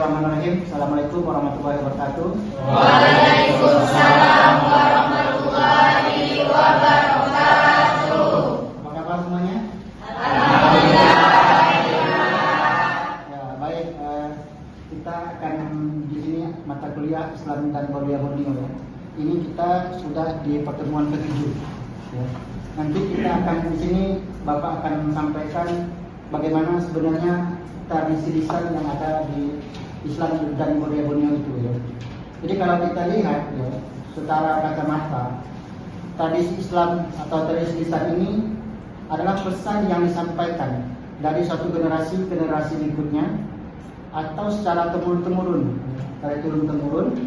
Bismillahirrahmanirrahim. Assalamualaikum warahmatullahi wabarakatuh. Waalaikumsalam warahmatullahi wabarakatuh. Apa kabar semuanya? Alhamdulillah. Ya, baik. Kita akan di sini mata kuliah Islam dan Budaya Borneo. Ya. Ini kita sudah di pertemuan ke-7. Ya. Nanti kita akan di sini Bapak akan sampaikan bagaimana sebenarnya tradisi lisan yang ada di Islam dan Budaya Borneo itu ya. Jadi kalau kita lihat ya, secara kacamata tradisi Islam atau tradisi lisan ini adalah pesan yang disampaikan dari satu generasi ke generasi berikutnya atau secara temurun-temurun, dari turun-temurun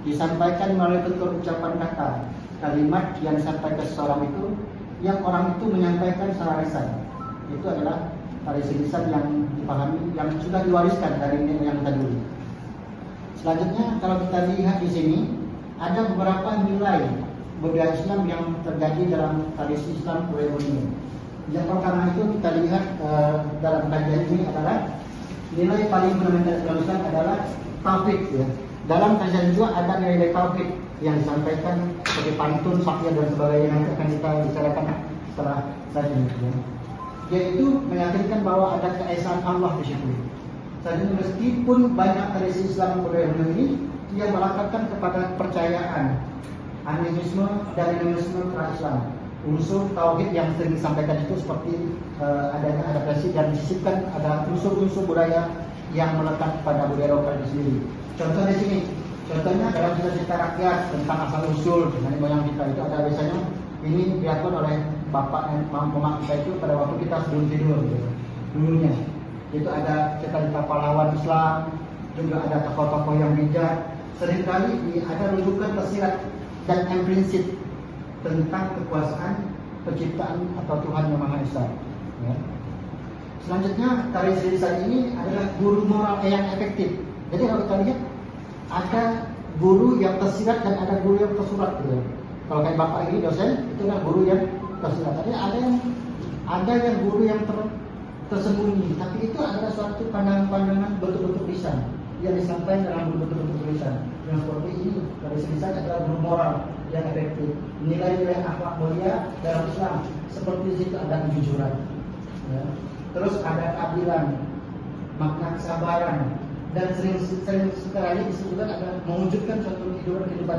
disampaikan melalui bentuk ucapan kata, kalimat yang disampaikan seseorang itu yang orang itu menyampaikan secara lisan. Itu adalah tradisi lisan yang dipahami, yang sudah diwariskan dari nenek yang terdahulu. Selanjutnya kalau kita lihat di sini ada beberapa nilai budaya Islam yang terjadi dalam tradisi Islam budaya Borneo. Yang pertama itu kita lihat dalam kajian ini adalah nilai paling fundamental dalam Islam adalah tauhid. Ya. Dalam kajian juga ada nilai tauhid yang disampaikan seperti pantun, syair dan sebagainya yang akan kita bicarakan setelah tadi. Ya. Yaitu meyakinkan bahwa ada keesaan Allah di situ. Dan meskipun banyak tradisi Islam budaya ini yang melekatkan kepada kepercayaan, animisme dan animisme Islam. Unsur tauhid yang sering disampaikan itu seperti adanya adaptasi dan disisipkan ada unsur-unsur budaya yang melekat pada budaya lokal itu sendiri. Contoh di sini, contohnya dalam cerita rakyat tentang asal usul nenek moyang kita itu ada biasanya ini dilakukan oleh bapak dan mama kita itu pada waktu kita sebelum tidur gitu. Dulunya itu ada cerita pahlawan Islam, juga ada tokoh-tokoh yang bijak. Seringkali ada rujukan tersirat dan prinsip tentang kekuasaan penciptaan atau Tuhan yang Maha Esa. Ya. Selanjutnya tradisi lisan ini adalah guru moral yang efektif. Jadi kalau kita lihat ada guru yang tersirat dan ada guru yang tersurat. Gitu. Kalau kayak bapak ini dosen itu adalah guru yang tersirat. Tapi ada yang guru yang tersembunyi. Tapi itu adalah suatu pandangan-pandangan bentuk-bentuk lisan yang disampaikan dalam bentuk-bentuk tulisan. Yang seperti ini tradisi lisan adalah guru moral yang efektif. Nilai-nilai akhlak mulia dalam Islam seperti di situ ada kejujuran. Ya. Terus ada keadilan, makna kesabaran, dan sering sekali disebutkan ada mewujudkan suatu kehidupan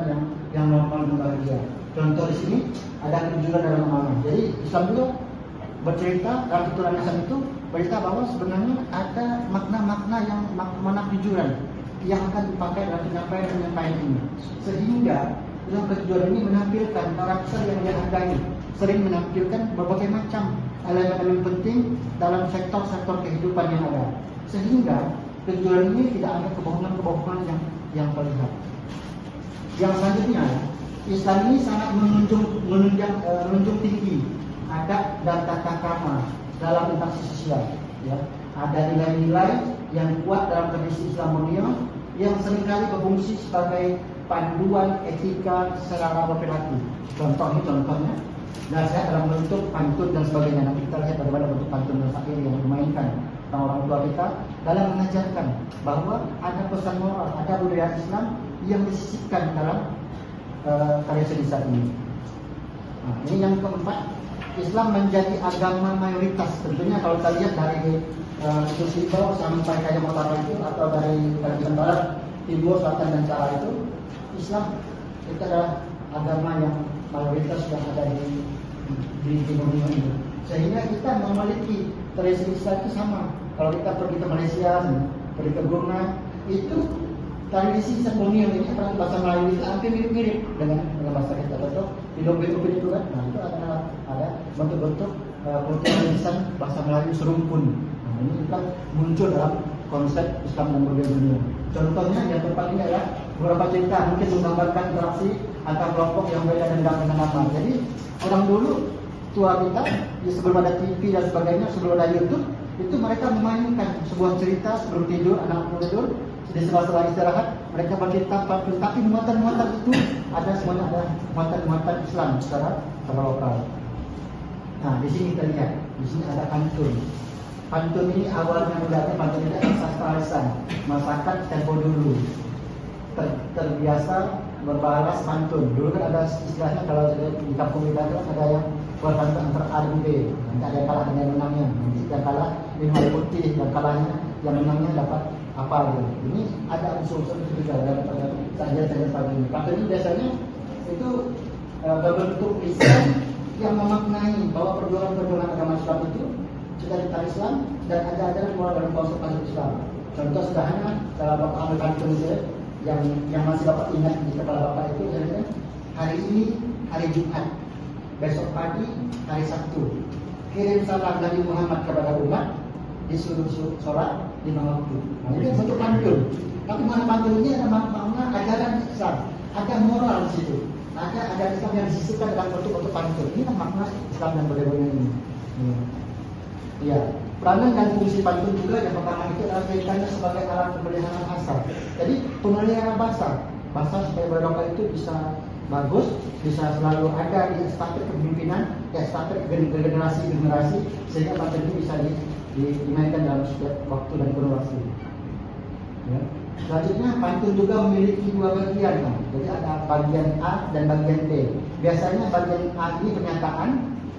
yang normal dan bahagia. Contoh di sini ada kejujuran dalam amanah. Jadi Islam juga bercerita dalam tuturan lisan itu bercerita bahwa sebenarnya ada makna-makna yang makna kejujuran yang akan dipakai dalam penyampaian ini. Sehingga dalam kejujuran ini menampilkan karakter yang dihargai, sering menampilkan berbagai macam elemen-elemen penting dalam sektor-sektor kehidupan yang ada. Sehingga kejujuran ini tidak ada kebohongan-kebohongan yang terlihat. Yang selanjutnya, Islam ini sangat menunjang tinggi adab dan tata krama dalam interaksi sosial. Ya. Ada nilai-nilai yang kuat dalam tradisi Islam Borneo yang seringkali berfungsi sebagai panduan etika secara berperilaku. Contohnya nasihat dalam bentuk pantun dan sebagainya. Nanti kita lihat bagaimana bentuk pantun dan syair yang dimainkan orang tua kita dalam mengajarkan bahwa ada pesan moral, ada budaya Islam yang disisipkan dalam tradisi lisan ini. Nah, ini yang keempat, Islam menjadi agama mayoritas. Tentunya kalau kita lihat dari Sulawesi sampai Kajang Utara itu atau dari Kalimantan Barat, Timur, Selatan dan Utara itu Islam itu adalah agama yang mayoritas yang ada di Timur ini. Sehingga kita memiliki tradisi Islam itu sama. Kalau kita pergi ke Malaysia, pergi ke Brunei, itu tradisi Islam Borneo ini apalagi bahasa Melayu itu hampir mirip-mirip dengan bahasa kita. Contoh di Lombok itu kan, nah itu ada bentuk-bentuk lisan bahasa Melayu serumpun. Nah, ini juga muncul dalam konsep Islam dan budaya Borneo. Contohnya yang tempat ini adalah beberapa cerita mungkin menggambarkan interaksi antar kelompok yang beda dengan nama. Jadi orang dulu tua kita sebelum ada TV dan sebagainya, sebelum ada YouTube, itu mereka memainkan sebuah cerita sebelum tidur, anak tidur. Di sela-sela istirahat mereka bercerita, tapi muatan-muatan itu semuanya ada muatan-muatan Islam secara lokal. Nah, di sini kita lihat, di sini ada pantun. pantun ini awalnya mudahnya pantun ini adalah sastra lisan, masyarakat tempo dulu terbiasa berbalas pantun. Dulu kan ada istilahnya kalau di kampung kita kan ada yang berpantun antara A dan B. Nanti ada yang kalah ada yang menangnya. Nanti yang kalah minum air putih, yang kalahnya yang menangnya dapat apa gitu. Ini ada unsur-unsur itu juga pada saja pantun ini. Pantun ini biasanya itu berbentuk lisan yang memaknai bahwa perjuangan agama Islam itu cita-cita Islam dan ada ajaran moral dalam konsep Islam. Contoh sederhana kalau Bapak ambil pantun itu yang masih Bapak ingat di kepala Bapak itu misalnya hari ini hari Jumat, besok pagi hari Sabtu, kirim salam dari Muhammad kepada umat, disuruh sholat di waktu. Nah, ini bentuk pantun. Tapi mana pantun ini ada makna ajaran Islam, ada moral di situ, ada Islam yang disisipkan dalam bentuk pantun. Ini kan makna Islam dan budaya ini. Ya, peranan dan fungsi pantun juga yang pertama itu adalah kaitannya sebagai alat pemeliharaan asal. Jadi pemeliharaan bahasa supaya barokah itu bisa bagus, bisa selalu ada di estafet kepemimpinan, estafet generasi sehingga pantun itu bisa dimainkan dalam setiap waktu dan kurun waktu. Ya. Selanjutnya pantun juga memiliki dua bagian, kan? Jadi ada bagian A dan bagian B. Biasanya bagian A ini pernyataan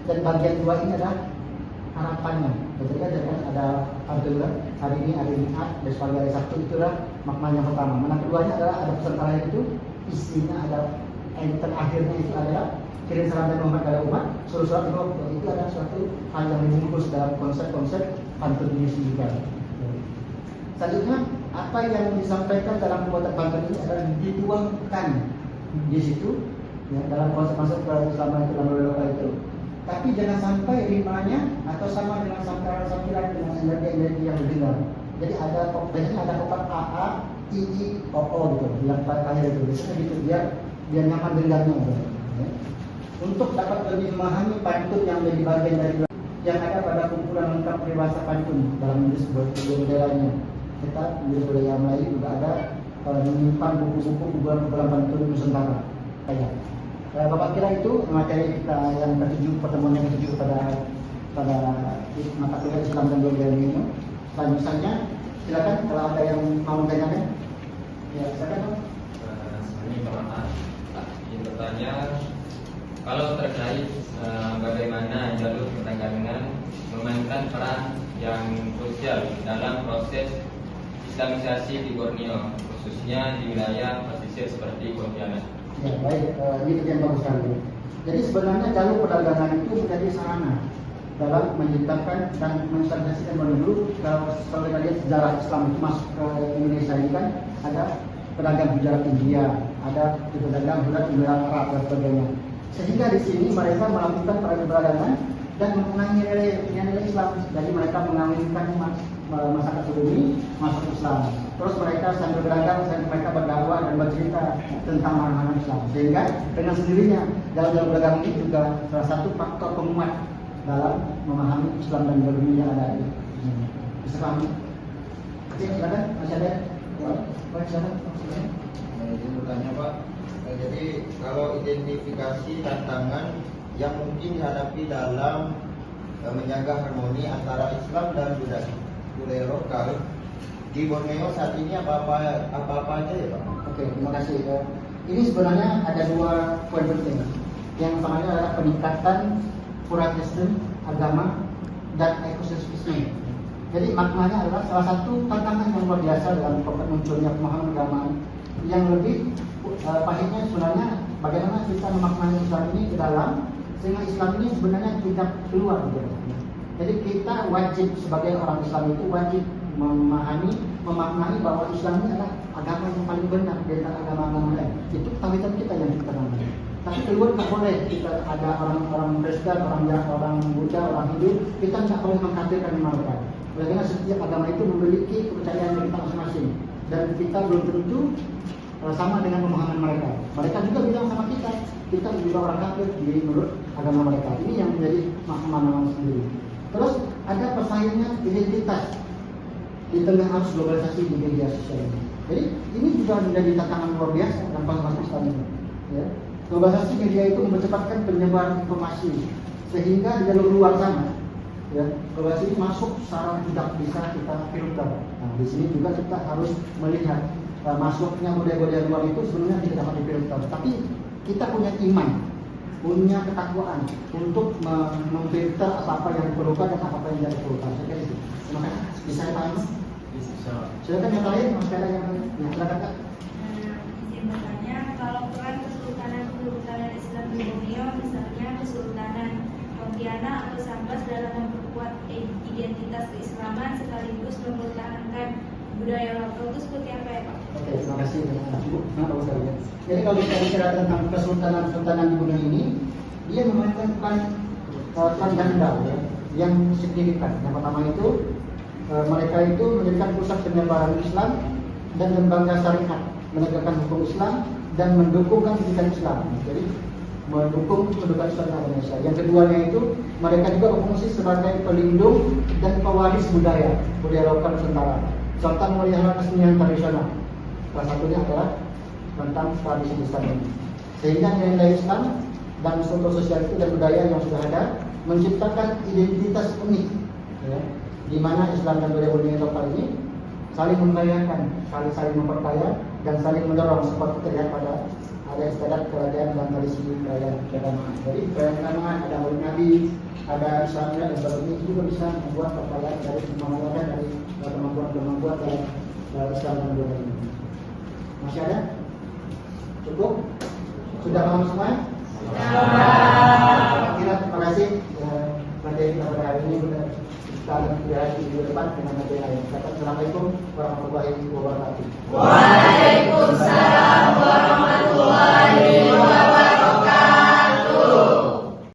dan bagian 2 ini adalah harapannya. Ketika ada pantun hari ini Jumat, besok hari Sabtu, itulah makna yang pertama. Mana keduanya adalah ada pesan terakhir itu isinya ada terakhirnya itu adalah kirim salam dari Muhammad kepada umat, suruh sholat di waktu. Itu adalah suatu hal yang dibungkus dalam konsep-konsep pantun ini juga. Selanjutnya apa yang disampaikan dalam pembuatan pantun ini adalah dituangkan di situ ya, dalam konsep-konsep keislaman itu dalam berdoa itu. Tapi jangan sampai rimanya atau sama dengan sampiran dengan energi yang didengar. Jadi biasanya ada kotak AA, II, OO gitu, yang terakhir itu. Biasanya gitu biar nyaman dengarnya. Ya. Untuk dapat lebih memahami pantun yang menjadi bagian dari yang ada pada kumpulan lengkap peribahasa pantun dalam budayanya. Kita di budaya Melayu juga ada menyimpan buku-buku kumpulan pantun Nusantara. Kayak. Bapak kira itu materi kita yang ketujuh, pertemuan yang ketujuh pada mata kuliah Islam dan budaya ini. Selanjutnya silakan kalau ada yang mau bertanya. Ya, silakan. Ini pertanyaan. Ingin bertanya kalau terkait bagaimana jalur perdagangan memainkan peran yang krusial dalam proses Islamisasi di Borneo, khususnya di wilayah pesisir seperti Pontianak. Ya, baik, ini yang bagus sekali. Jadi sebenarnya jalur perdagangan itu menjadi sarana dalam menciptakan dan menstabilisasikan dulu. Kalau kita lihat sejarah Islam itu masuk ke Indonesia ini kan ada pedagang hijrah India, ada pedagang hijrah Emirat Arab dan sebagainya. Sehingga di sini mereka melakukan perdagangan dan mengenai nilai Islam. Jadi mereka mengawinkan masyarakat pribumi masuk Islam. Terus mereka sambil berdagang, mereka berdakwah dan bercerita tentang makna Islam. Sehingga dengan sendirinya dalam berdagang ini juga salah satu faktor penguat dalam memahami Islam dan pribumi yang ada di sini. Bisa pahami? Silakan, masih ada? Baik, silakan. Izin bertanya Pak. Jadi kalau identifikasi tantangan yang mungkin dihadapi dalam menjaga harmoni antara Islam dan budaya lokal di Borneo saat ini apa aja ya Pak? Oke, terima kasih. Ini sebenarnya ada dua poin penting. Yang pertama adalah peningkatan pluralisme agama dan ekosistem. Jadi maknanya adalah salah satu tantangan yang luar biasa dalam munculnya pemahaman agama yang lebih pahitnya sebenarnya bagaimana kita memaknai Islam ini ke dalam sehingga Islam ini sebenarnya tidak keluar gitu. Jadi kita wajib sebagai orang Islam itu wajib memahami, memaknai bahwa Islam ini adalah agama yang paling benar dari agama-agama lain. Itu ketahuan kita yang kita tanamkan. Tapi keluar tak boleh. Kita ada orang Kristen, orang Buddha, orang Hindu, kita tidak boleh mengkafirkan mereka. Karena setiap agama itu memiliki kepercayaan kita masing-masing dan kita belum tentu sama dengan pemahaman mereka. Mereka juga bilang sama kita juga orang kafir menurut agama mereka. Ini yang menjadi pemahaman sendiri. Terus ada persaingan identitas di tengah arus globalisasi di media sosial ini. Jadi ini juga menjadi tantangan luar biasa dalam proses Islam ini. Ya. Globalisasi media itu mempercepatkan penyebaran informasi sehingga di jalur luar sana Ya, globalisasi ini masuk secara tidak bisa kita filter. Nah, di sini juga kita harus melihat masuknya budaya-budaya luar itu sebenarnya tidak dapat difilter. Tapi kita punya iman, punya ketakwaan untuk memfilter apa-apa yang diperlukan dan apa-apa yang tidak diperlukan. Saya kira itu. Terima kasih. Bisa tanya? Silakan yang lain, Mas Kara yang lain. Ya, silakan Kak. Izin bertanya, kalau peran kesultanan Islam di Borneo, misalnya Kesultanan Pontianak atau Sambas dalam memperkuat identitas keislaman sekaligus mempertahankan budaya lokal itu seperti apa ya Pak? Oke, terima kasih Bu. Nah, Pak Ustaz, ya. Jadi kalau kita bicara tentang kesultanan di Borneo ini, dia memainkan peran ganda ya, yang signifikan. Yang pertama itu mereka itu menjadikan pusat penyebaran Islam dan lembaga syariat, menegakkan hukum Islam dan mendukungkan pendidikan Islam. Jadi mendukung kedudukan Islam di Indonesia. Yang keduanya itu mereka juga berfungsi sebagai pelindung dan pewaris budaya lokal Nusantara, serta memelihara kesenian tradisional. Salah satunya adalah tentang tradisi Islam ini. Sehingga nilai Islam dan struktur sosial itu dan budaya yang sudah ada menciptakan identitas unik, ya, di mana Islam dan budaya lokal ini saling membahayakan, saling memperkaya dan saling mendorong seperti terlihat pada ada istiadat kerajaan dan tradisi perayaan agama. Jadi perayaan agama ada Maulid Nabi, ada Islamnya dan sebagainya itu juga bisa membuat perkayaan dari kemampuan dari kemampuan dalam Islam dan budaya ini. Masih ada? Cukup? Sudah paham semua? Terima kasih materi kita pada hari ini. Kita akan berhati di depan dengan materi lain. Assalamualaikum warahmatullahi wabarakatuh. Waalaikumsalam warahmatullahi wabarakatuh.